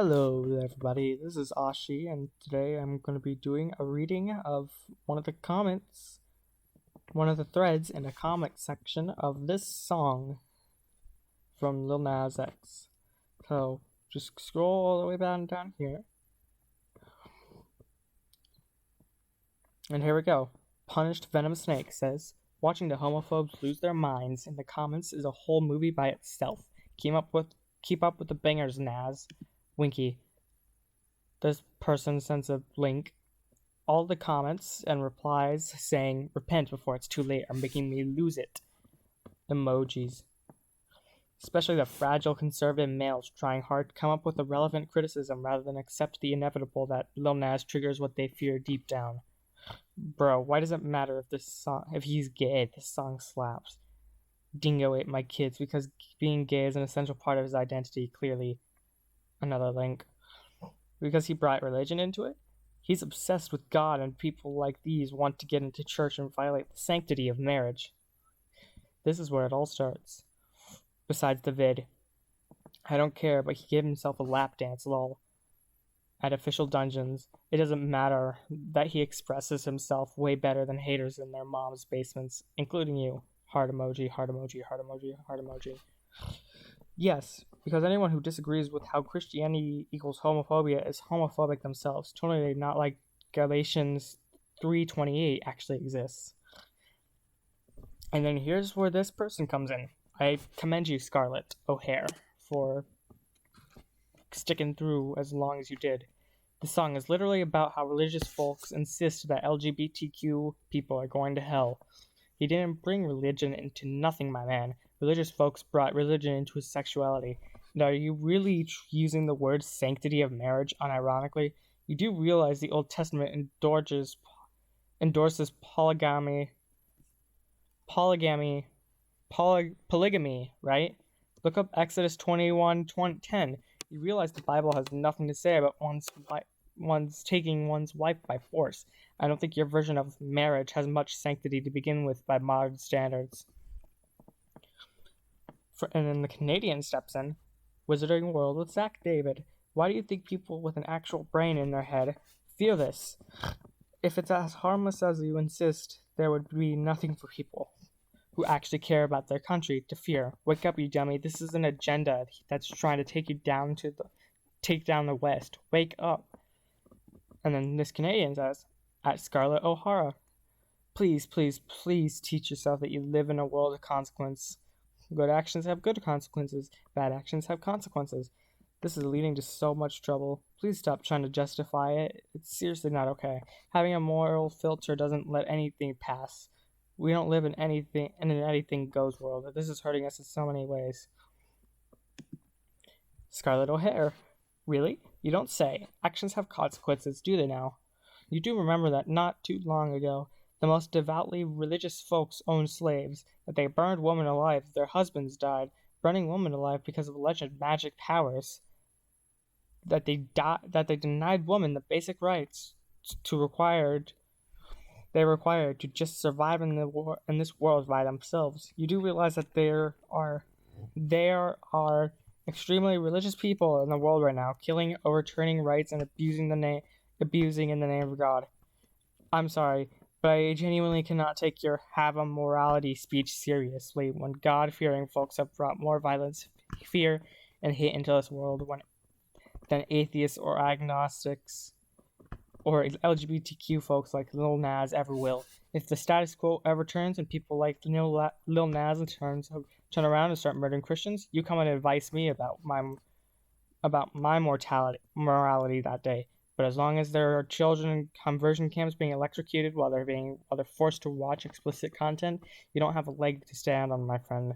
Hello everybody, this is Ashi, and today I'm going to be doing a reading of one of the comments, one of the threads in the comment section of this song from Lil Nas X. So, just scroll all the way down here. And here we go. Punished Venom Snake says, watching the homophobes lose their minds in the comments is a whole movie by itself. Keep up with the bangers, Nas. Winky. This person sends a link. All the comments and replies saying, repent before it's too late, are making me lose it. Emojis. Especially the fragile conservative males trying hard to come up with a relevant criticism rather than accept the inevitable that Lil Nas triggers what they fear deep down. Bro, why does it matter if he's gay? This song slaps. Dingo ate my kids because being gay is an essential part of his identity, clearly. Another link. Because he brought religion into it? He's obsessed with God, and people like these want to get into church and violate the sanctity of marriage. This is where it all starts. Besides the vid. I don't care, but he gave himself a lap dance, lol. At official dungeons, it doesn't matter that he expresses himself way better than haters in their mom's basements, including you. Heart emoji, heart emoji, heart emoji, heart emoji. Yes, because anyone who disagrees with how Christianity equals homophobia is homophobic themselves. Totally not like Galatians 3:28 actually exists. And then here's where this person comes in. I commend you, Scarlett O'Hara, for sticking through as long as you did. The song is literally about how religious folks insist that LGBTQ people are going to hell. He didn't bring religion into nothing, my man. Religious folks brought religion into his sexuality. And are you really using the word sanctity of marriage unironically? You do realize the Old Testament endorses polygamy, right? Look up Exodus 21:10. You realize the Bible has nothing to say about one's taking one's wife by force. I don't think your version of marriage has much sanctity to begin with by modern standards. And then the Canadian steps in. Wizarding World with Zach David. Why do you think people with an actual brain in their head feel this? If it's as harmless as you insist, there would be nothing for people who actually care about their country to fear. Wake up, you dummy. This is an agenda that's trying to take down the West. Wake up. And then this Canadian says, at Scarlett O'Hara, please, please, please teach yourself that you live in a world of consequence. Good actions have good consequences. Bad actions have consequences. This is leading to so much trouble. Please stop trying to justify it. It's seriously not okay. Having a moral filter doesn't let anything pass. We don't live in an anything goes world. This is hurting us in so many ways. Scarlett O'Hara. Really? You don't say. Actions have consequences, do they now? You do remember that not too long ago, the most devoutly religious folks owned slaves, that they burned women alive, their husbands died, burning women alive because of alleged magic powers, that they denied women the basic rights they required to just survive in this world by themselves. You do realize that there are extremely religious people in the world right now, killing, overturning rights, and abusing in the name of God. I'm sorry, but I genuinely cannot take your have a morality speech seriously when God-fearing folks have brought more violence, fear, and hate into this world than atheists or agnostics or LGBTQ folks like Lil Nas ever will. If the status quo ever turns and people like Lil Nas turn around and start murdering Christians, you come and advise me about my morality that day. But as long as there are children in conversion camps being electrocuted while they're forced to watch explicit content, you don't have a leg to stand on, my friend.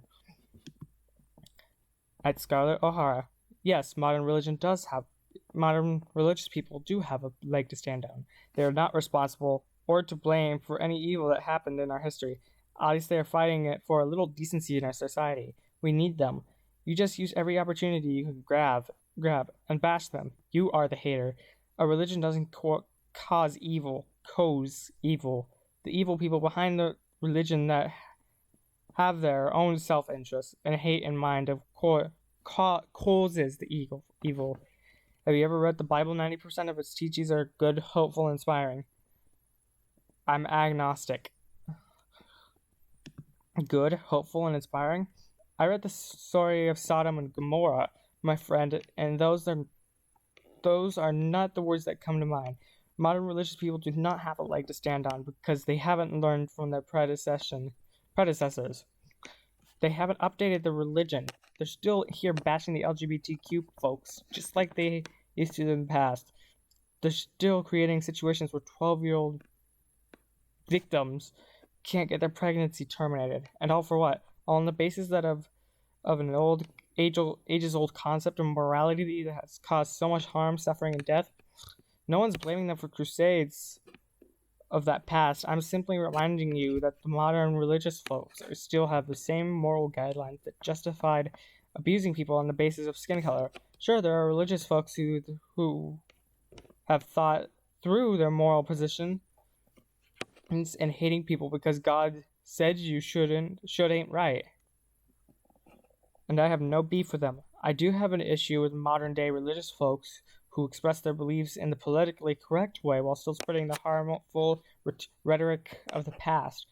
At Scarlett O'Hara, yes, modern religious people do have a leg to stand on. They are not responsible or to blame for any evil that happened in our history. At least they are fighting it for a little decency in our society. We need them. You just use every opportunity you can grab, and bash them. You are the hater. A religion doesn't cause evil. The evil people behind the religion that have their own self-interest and hate in mind of causes the evil. Have you ever read the Bible? 90% of its teachings are good, hopeful, and inspiring. I'm agnostic. Good, hopeful, and inspiring? I read the story of Sodom and Gomorrah, my friend, and those are not the words that come to mind. Modern religious people do not have a leg to stand on because they haven't learned from their predecessors. They haven't updated their religion. They're still here bashing the LGBTQ folks, just like they used to in the past. They're still creating situations where 12-year-old victims can't get their pregnancy terminated. And all for what? All on the basis that of an ages-old concept of morality that has caused so much harm, suffering, and death. No one's blaming them for crusades of that past. I'm simply reminding you that the modern religious folks still have the same moral guidelines that justified abusing people on the basis of skin color. Sure, there are religious folks who have thought through their moral position and hating people because God said you should ain't right. And I have no beef with them. I do have an issue with modern day religious folks who express their beliefs in the politically correct way while still spreading the harmful rhetoric of the past.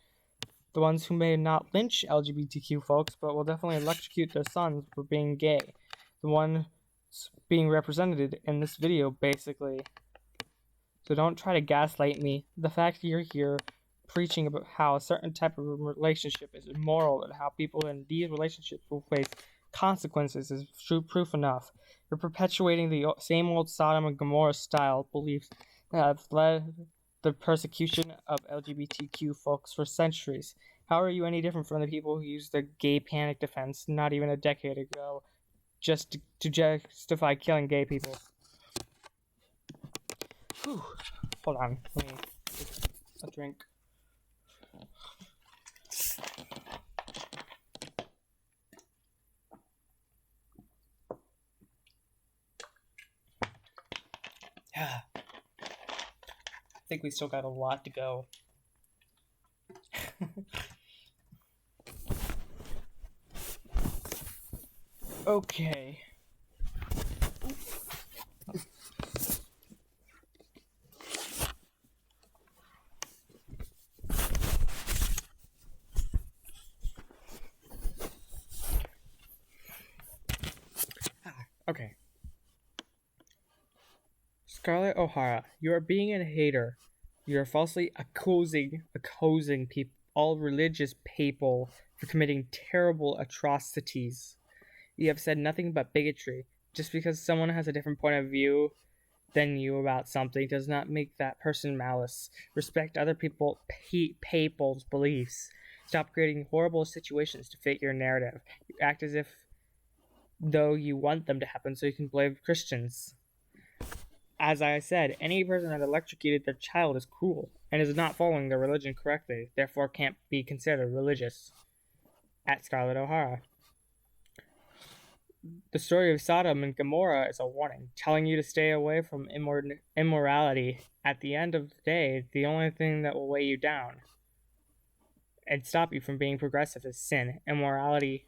The ones who may not lynch LGBTQ folks, but will definitely electrocute their sons for being gay. The one being represented in this video, basically. So don't try to gaslight me. The fact you're here preaching about how a certain type of relationship is immoral and how people in these relationships will face consequences is true proof enough. You're perpetuating the same old Sodom and Gomorrah style beliefs that have led the persecution of LGBTQ folks for centuries. How are you any different from the people who used the gay panic defense not even a decade ago just to justify killing gay people? Whew. Hold on, let me take a drink. I think we still got a lot to go. Okay. Okay. Scarlett O'Hara, you are being a hater. You are falsely accusing all religious people for committing terrible atrocities. You have said nothing but bigotry. Just because someone has a different point of view than you about something does not make that person malice. Respect other people's beliefs. Stop creating horrible situations to fit your narrative. You act as if though you want them to happen so you can blame Christians. As I said, any person that electrocuted their child is cruel and is not following their religion correctly, therefore can't be considered religious. At Scarlett O'Hara. The story of Sodom and Gomorrah is a warning, telling you to stay away from immorality. At the end of the day, the only thing that will weigh you down and stop you from being progressive is sin. Immorality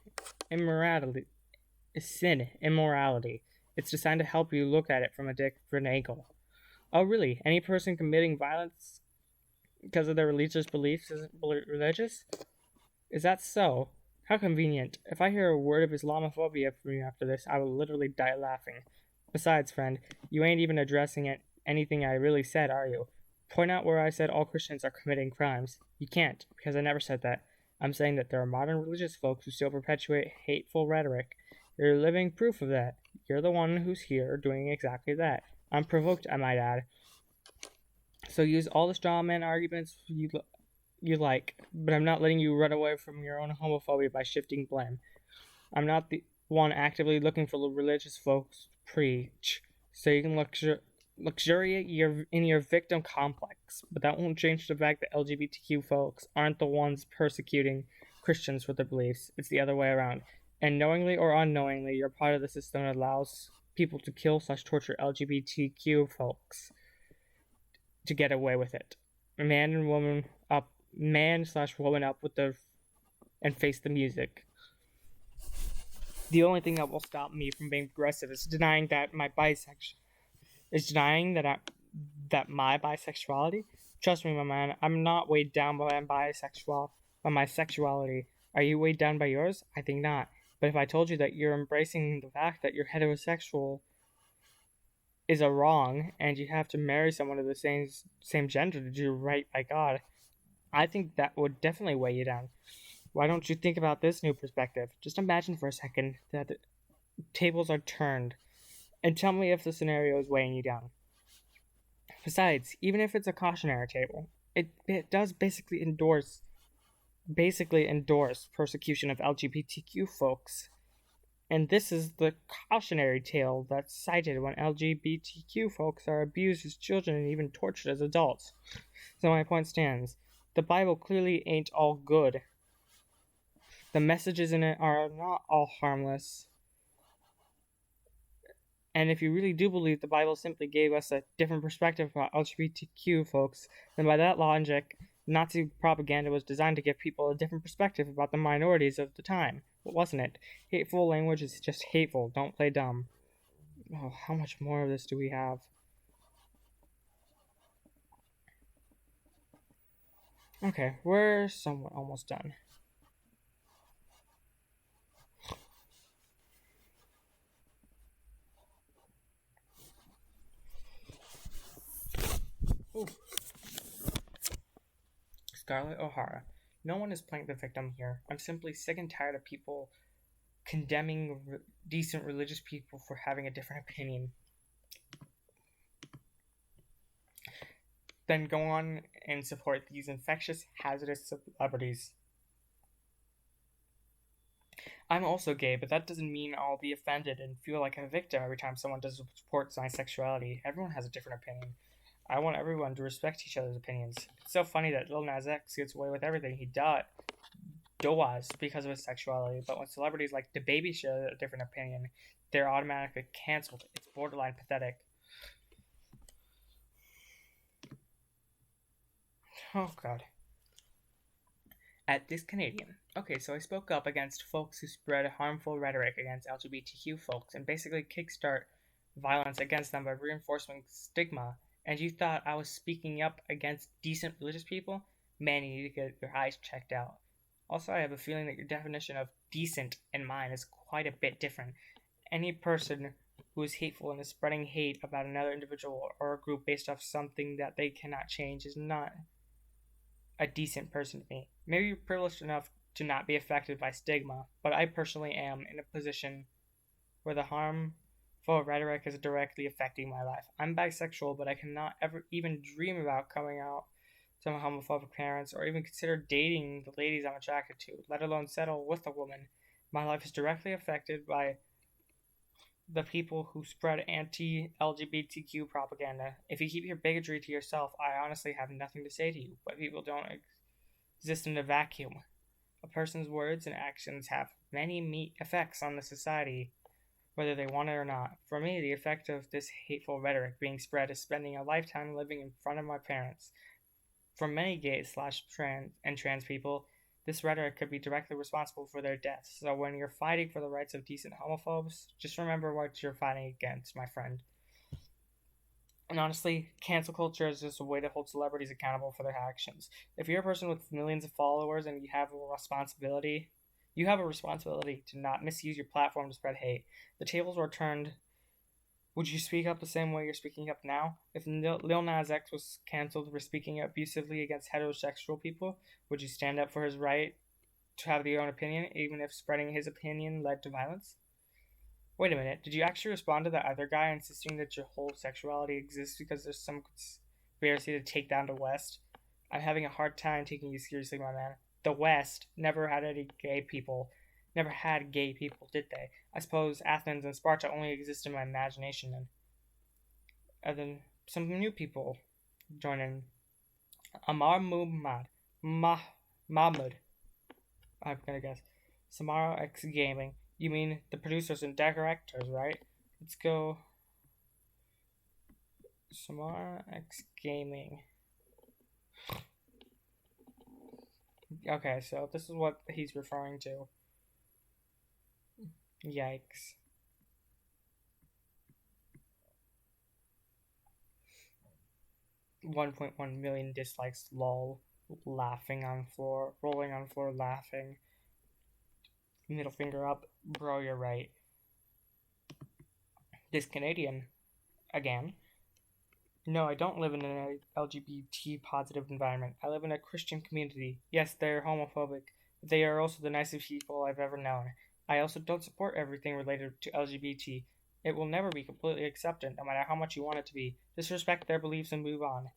is sin. Immorality. It's designed to help you look at it from a different angle. Oh, really? Any person committing violence because of their religious beliefs isn't religious? Is that so? How convenient. If I hear a word of Islamophobia from you after this, I will literally die laughing. Besides, friend, you ain't even addressing anything I really said, are you? Point out where I said all Christians are committing crimes. You can't, because I never said that. I'm saying that there are modern religious folks who still perpetuate hateful rhetoric. You're living proof of that. You're the one who's here doing exactly that. Unprovoked, I might add. So use all the straw man arguments you like, but I'm not letting you run away from your own homophobia by shifting blame. I'm not the one actively looking for religious folks to preach, so you can luxuriate in your victim complex, but that won't change the fact that LGBTQ folks aren't the ones persecuting Christians for their beliefs. It's the other way around. And knowingly or unknowingly, you're part of the system that allows people to kill / torture LGBTQ folks to get away with it. Man / woman up with and face the music. The only thing that will stop me from being progressive is denying that my bisexuality is denying that my bisexuality. Trust me, my man, I'm not weighed down by my sexuality. Are you weighed down by yours? I think not. But if I told you that you're embracing the fact that you're heterosexual is a wrong and you have to marry someone of the same gender to do right by God, I think that would definitely weigh you down. Why don't you think about this new perspective? Just imagine for a second that the tables are turned and tell me if the scenario is weighing you down. Besides, even if it's a cautionary table, it does basically endorse persecution of LGBTQ folks. And this is the cautionary tale that's cited when LGBTQ folks are abused as children and even tortured as adults. So my point stands. The Bible clearly ain't all good. The messages in it are not all harmless. And if you really do believe the Bible simply gave us a different perspective about LGBTQ folks, then by that logic, Nazi propaganda was designed to give people a different perspective about the minorities of the time. Wasn't it? Hateful language is just hateful. Don't play dumb. Oh, how much more of this do we have? Okay, we're somewhat almost done. Ooh. Scarlett O'Hara. No one is playing the victim here. I'm simply sick and tired of people condemning decent religious people for having a different opinion. Then go on and support these infectious, hazardous celebrities. I'm also gay, but that doesn't mean I'll be offended and feel like a victim every time someone does support my sexuality. Everyone has a different opinion. I want everyone to respect each other's opinions. It's so funny that Lil Nas X gets away with everything he does because of his sexuality, but when celebrities like DaBaby share a different opinion, they're automatically canceled. It's borderline pathetic. Oh god. At this Canadian. Okay, so I spoke up against folks who spread harmful rhetoric against LGBTQ folks and basically kickstart violence against them by reinforcing stigma. And you thought I was speaking up against decent religious people? Man, you need to get your eyes checked out. Also, I have a feeling that your definition of decent and mine is quite a bit different. Any person who is hateful and is spreading hate about another individual or a group based off something that they cannot change is not a decent person to me. Maybe you're privileged enough to not be affected by stigma, but I personally am in a position where the harmful rhetoric is directly affecting my life. I'm bisexual, but I cannot ever even dream about coming out to my homophobic parents or even consider dating the ladies I'm attracted to, let alone settle with a woman. My life is directly affected by the people who spread anti-LGBTQ propaganda. If you keep your bigotry to yourself, I honestly have nothing to say to you, but people don't exist in a vacuum. A person's words and actions have many effects on the society, whether they want it or not. For me, the effect of this hateful rhetoric being spread is spending a lifetime living in front of my parents. For many gay/trans people, this rhetoric could be directly responsible for their deaths. So when you're fighting for the rights of decent homophobes, just remember what you're fighting against, my friend. And honestly, cancel culture is just a way to hold celebrities accountable for their actions. If you're a person with millions of followers and you have a responsibility to not misuse your platform to spread hate. The tables were turned. Would you speak up the same way you're speaking up now? If Lil Nas X was canceled for speaking abusively against heterosexual people, would you stand up for his right to have your own opinion, even if spreading his opinion led to violence? Wait a minute, did you actually respond to that other guy insisting that your whole sexuality exists because there's some conspiracy to take down the West? I'm having a hard time taking you seriously, my man. The West never had gay people, did they? I suppose Athens and Sparta only exist in my imagination then. And then some new people join in. Amar Mahmud, I'm gonna guess. Samara X Gaming. You mean the producers and directors, right? Let's go. Samara X Gaming. Okay, so this is what he's referring to. Yikes. 1.1 million dislikes, lol. Laughing on floor, rolling on floor, laughing. Middle finger up, bro, you're right. This Canadian, again. No, I don't live in an LGBT positive environment. I live in a Christian community. Yes, they're homophobic, but they are also the nicest people I've ever known. I also don't support everything related to LGBT. It will never be completely accepted, no matter how much you want it to be. Just respect their beliefs and move on.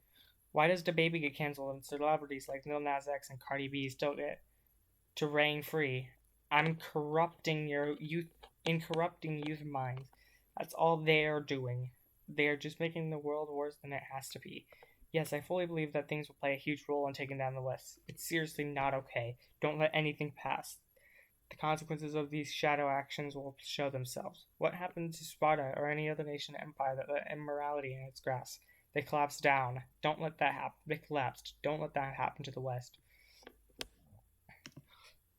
Why does the baby get canceled and celebrities like Lil Nas X and Cardi B still get to reign free? I'm corrupting your youth, in corrupting youth minds. That's all they're doing. They're just making the world worse than it has to be. Yes, I fully believe that things will play a huge role in taking down the West. It's seriously not okay. Don't let anything pass. The consequences of these shadow actions will show themselves. What happened to Sparta or any other nation or empire that let immorality in its grasp? They collapsed down. Don't let that happen. They collapsed. Don't let that happen to the West.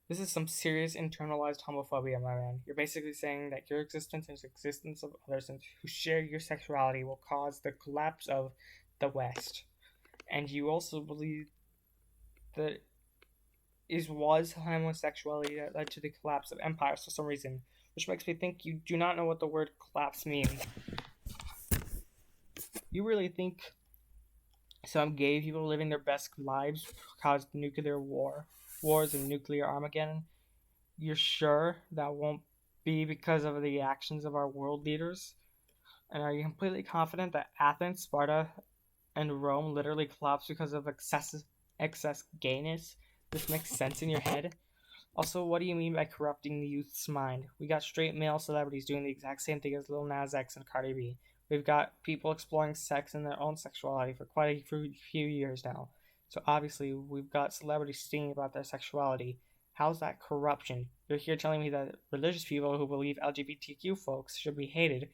This is some serious internalized homophobia, my man. You're basically saying that your existence and the existence of others who share your sexuality will cause the collapse of the West. And you also believe that it was homosexuality that led to the collapse of empires for some reason, which makes me think you do not know what the word collapse means. You really think some gay people living their best lives caused nuclear wars and nuclear Armageddon? You're sure that won't be because of the actions of our world leaders? And are you completely confident that Athens, Sparta, and Rome literally collapsed because of excess gayness? This makes sense in your head? Also, what do you mean by corrupting the youth's mind? We got straight male celebrities doing the exact same thing as Lil Nas X and Cardi B. We've got people exploring sex and their own sexuality for quite a few years now. So obviously, we've got celebrities singing about their sexuality. How's that corruption? You're here telling me that religious people who believe LGBTQ folks should be hated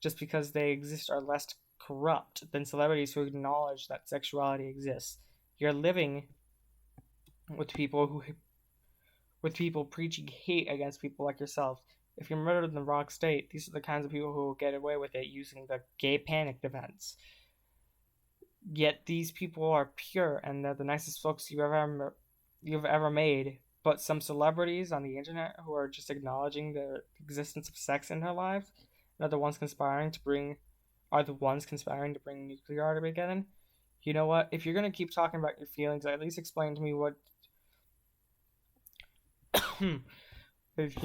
just because they exist are less corrupt than celebrities who acknowledge that sexuality exists. You're living with people preaching hate against people like yourself. If you're murdered in the wrong state, these are the kinds of people who will get away with it using the gay panic defense. Yet these people are pure and they're the nicest folks you've ever made. But some celebrities on the internet who are just acknowledging the existence of sex in their lives are the ones conspiring to bring nuclear Armageddon. You know what? If you're gonna keep talking about your feelings, at least explain to me what. If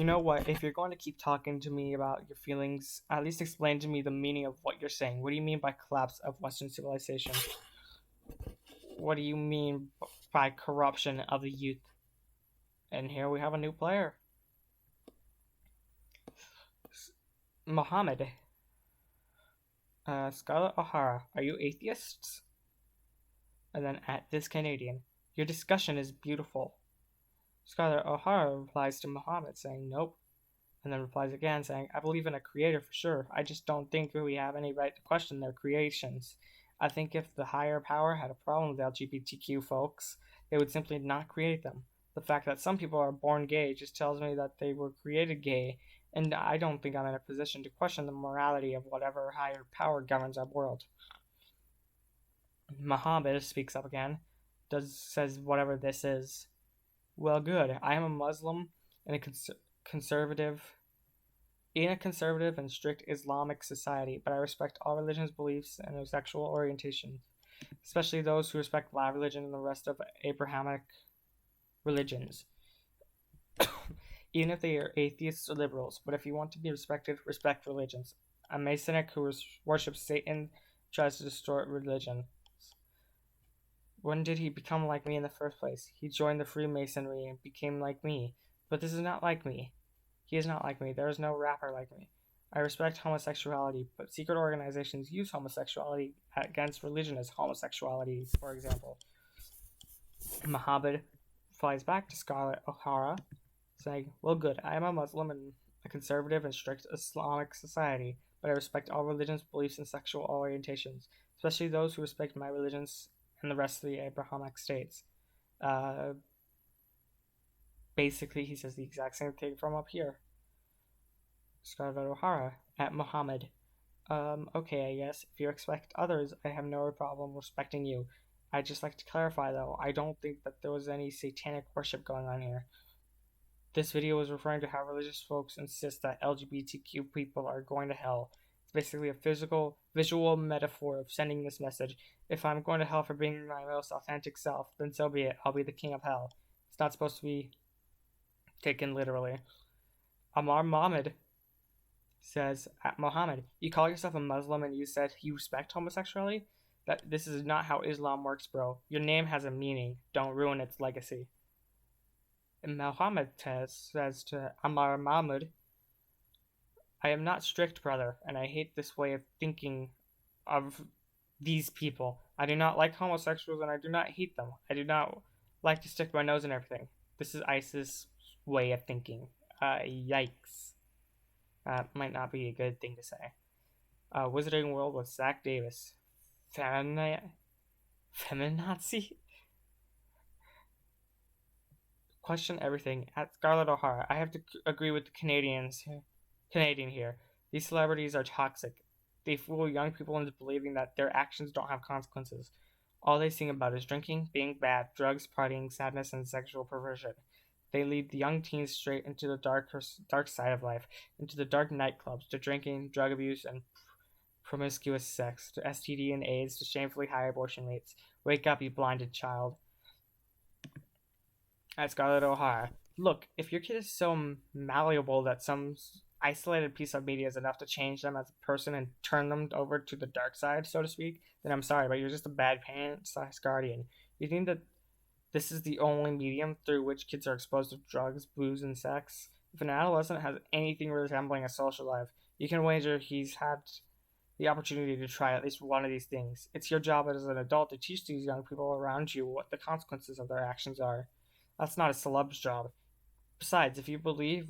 you're going to keep talking to me about your feelings, at least explain to me the meaning of what you're saying. What do you mean by collapse of Western civilization? What do you mean by corruption of the youth? And here we have a new player. Mohammed. Scarlett O'Hara, are you atheists? And then at this Canadian, your discussion is beautiful. Scarlett O'Hara replies to Mohammed saying nope, and then replies again saying, I believe in a creator for sure. I just don't think we have any right to question their creations. I think if the higher power had a problem with LGBTQ folks, they would simply not create them. The fact that some people are born gay just tells me that they were created gay, and I don't think I'm in a position to question the morality of whatever higher power governs our world. Muhammad speaks up again, says whatever this is. Well, good. I am a Muslim and a conservative and strict Islamic society, but I respect all religions, beliefs, and their sexual orientations, especially those who respect my religion and the rest of Abrahamic religions, even if they are atheists or liberals. But if you want to be respected, respect religions. A Masonic who worships Satan tries to distort religion. When did he become like me in the first place? He joined the Freemasonry and became like me. But this is not like me. He is not like me. There is no rapper like me. I respect homosexuality, but secret organizations use homosexuality against religion as homosexuality, for example. Muhammad flies back to Scarlett O'Hara, saying, well, good. I am a Muslim in a conservative and strict Islamic society, but I respect all religions, beliefs, and sexual orientations, especially those who respect my religions and the rest of the Abrahamic states. Basically, he says the exact same thing from up here. Scarlett O'Hara at Muhammad. Okay, I guess. If you expect others, I have no problem respecting you. I'd just like to clarify, though, I don't think that there was any satanic worship going on here. This video is referring to how religious folks insist that LGBTQ people are going to hell. It's basically a visual metaphor of sending this message. If I'm going to hell for being my most authentic self, then so be it. I'll be the king of hell. It's not supposed to be taken literally. Amar Mohammed says, Mohammed, you call yourself a Muslim and you said you respect homosexuality? That this is not how Islam works, bro. Your name has a meaning. Don't ruin its legacy. And Muhammad says to Amar Mahmud, I am not strict, brother, and I hate this way of thinking of these people. I do not like homosexuals and I do not hate them. I do not like to stick my nose in everything. This is ISIS' way of thinking. Yikes. That might not be a good thing to say. Wizarding World with Zach Davis. Feminazi? Question everything. At Scarlett O'Hara, I have to agree with the Canadian here. These celebrities are toxic. They fool young people into believing that their actions don't have consequences. All they sing about is drinking, being bad, drugs, partying, sadness, and sexual perversion. They lead the young teens straight into the dark side of life, into the dark nightclubs, to drinking, drug abuse, and promiscuous sex, to STD and AIDS, to shamefully high abortion rates. Wake up, you blinded child. At Scarlett O'Hara, look, if your kid is so malleable that some isolated piece of media is enough to change them as a person and turn them over to the dark side, so to speak, then I'm sorry, but you're just a bad parent slash guardian. You think that this is the only medium through which kids are exposed to drugs, booze, and sex? If an adolescent has anything resembling a social life, you can wager he's had the opportunity to try at least one of these things. It's your job as an adult to teach these young people around you what the consequences of their actions are. That's not a celeb's job. Besides, if you believe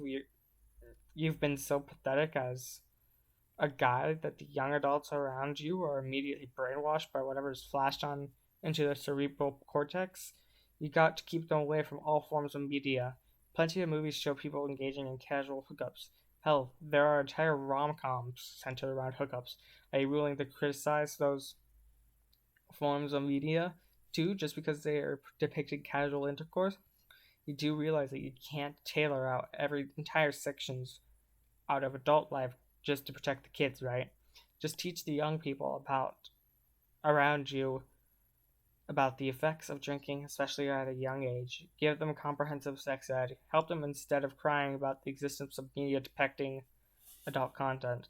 you've been so pathetic as a guide that the young adults around you are immediately brainwashed by whatever is flashed on into their cerebral cortex, you got to keep them away from all forms of media. Plenty of movies show people engaging in casual hookups. Hell, there are entire rom-coms centered around hookups. Are you willing to criticize those forms of media too, just because they are depicting casual intercourse? You do realize that you can't tailor out every entire sections out of adult life just to protect the kids, right? Just teach the young people about around you about the effects of drinking, especially at a young age. Give them comprehensive sex ed. Help them instead of crying about the existence of media depicting adult content.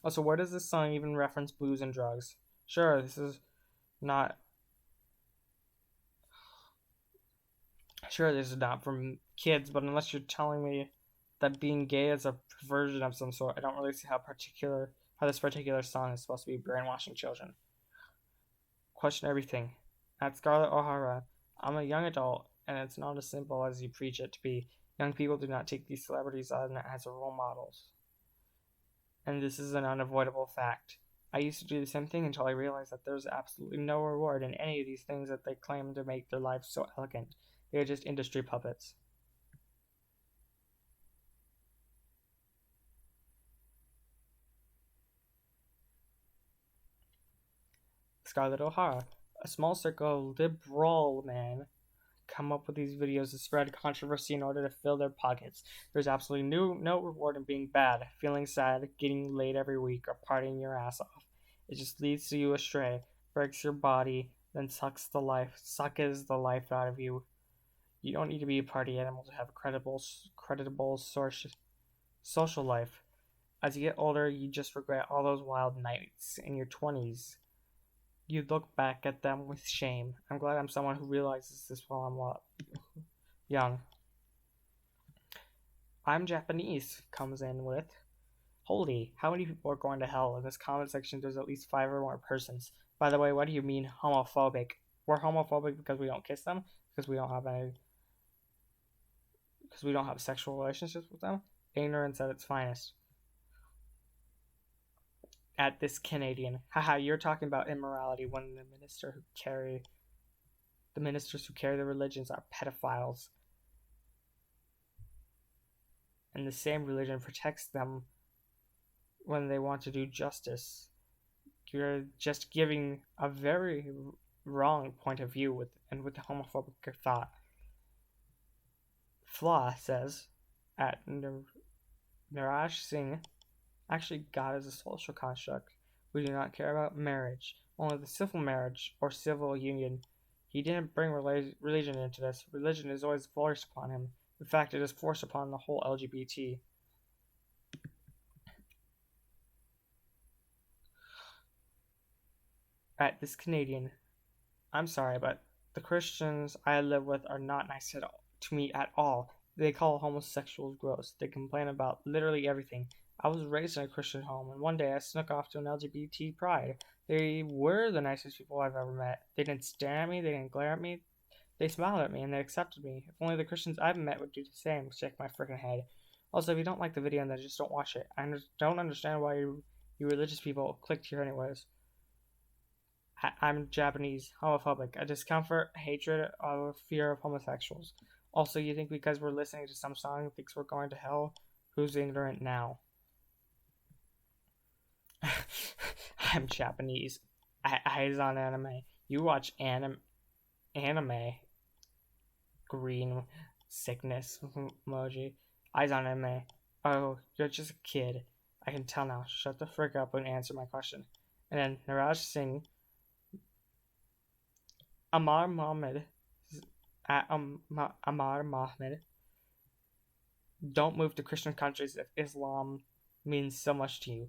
Also, where does this song even reference booze and drugs? Sure, this is not from kids, but unless you're telling me that being gay is a perversion of some sort, I don't really see how this particular song is supposed to be brainwashing children. Question everything. At Scarlett O'Hara, I'm a young adult, and it's not as simple as you preach it to be. Young people do not take these celebrities on as role models. And this is an unavoidable fact. I used to do the same thing until I realized that there's absolutely no reward in any of these things that they claim to make their lives so elegant. They are just industry puppets. Scarlett O'Hara, a small circle of liberal men come up with these videos to spread controversy in order to fill their pockets. There's absolutely no reward in being bad, feeling sad, getting laid every week, or partying your ass off. It just leads you astray, breaks your body, then sucks the life out of you. You don't need to be a party animal to have a creditable social life. As you get older, you just regret all those wild nights in your 20s. You look back at them with shame. I'm glad I'm someone who realizes this while I'm young. I'm Japanese comes in with, holy, how many people are going to hell? In this comment section, there's at least 5 or more persons. By the way, what do you mean homophobic? We're homophobic because we don't kiss them? Because we don't have sexual relationships with them? Ignorance at its finest. At this Canadian, haha, you're talking about immorality when the ministers who carry the religions are pedophiles, and the same religion protects them when they want to do justice. You're just giving a very wrong point of view with the homophobic thought. Flaw says at Niraj Singh, actually God is a social construct. We do not care about marriage, only the civil marriage or civil union. He didn't bring religion into this. Religion is always forced upon him. In fact, it is forced upon the whole LGBT. At this Canadian, I'm sorry, but the Christians I live with are not nice to me at all. They call homosexuals gross. They complain about literally everything. I was raised in a Christian home, and one day I snuck off to an LGBT pride. They were the nicest people I've ever met. They didn't stare at me, they didn't glare at me, they smiled at me, and they accepted me. If only the Christians I've met would do the same. Shake my freaking head. Also, if you don't like the video, then just don't watch it. I don't understand why you religious people clicked here anyways. I'm Japanese, homophobic, a discomfort, hatred, or fear of homosexuals. Also, you think because we're listening to some song thinks we're going to hell? Who's ignorant now? I'm Japanese. Eyes on anime. You watch anime. Green sickness emoji. Eyes on anime. Oh, you're just a kid. I can tell now. Shut the frick up and answer my question. And then Niraj Singh. Amar Mohammed, don't move to Christian countries if Islam means so much to you.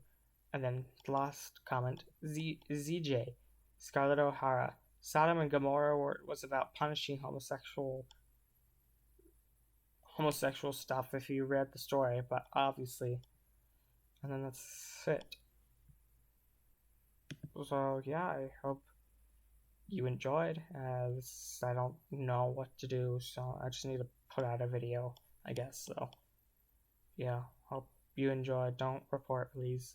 And then the last comment, ZJ, Scarlett O'Hara, Sodom and Gomorrah was about punishing homosexual stuff if you read the story, but obviously, and then that's it. So yeah, I hope you enjoyed, as I don't know what to do, so I just need to put out a video, I guess. So yeah, hope you enjoyed. Don't report, please.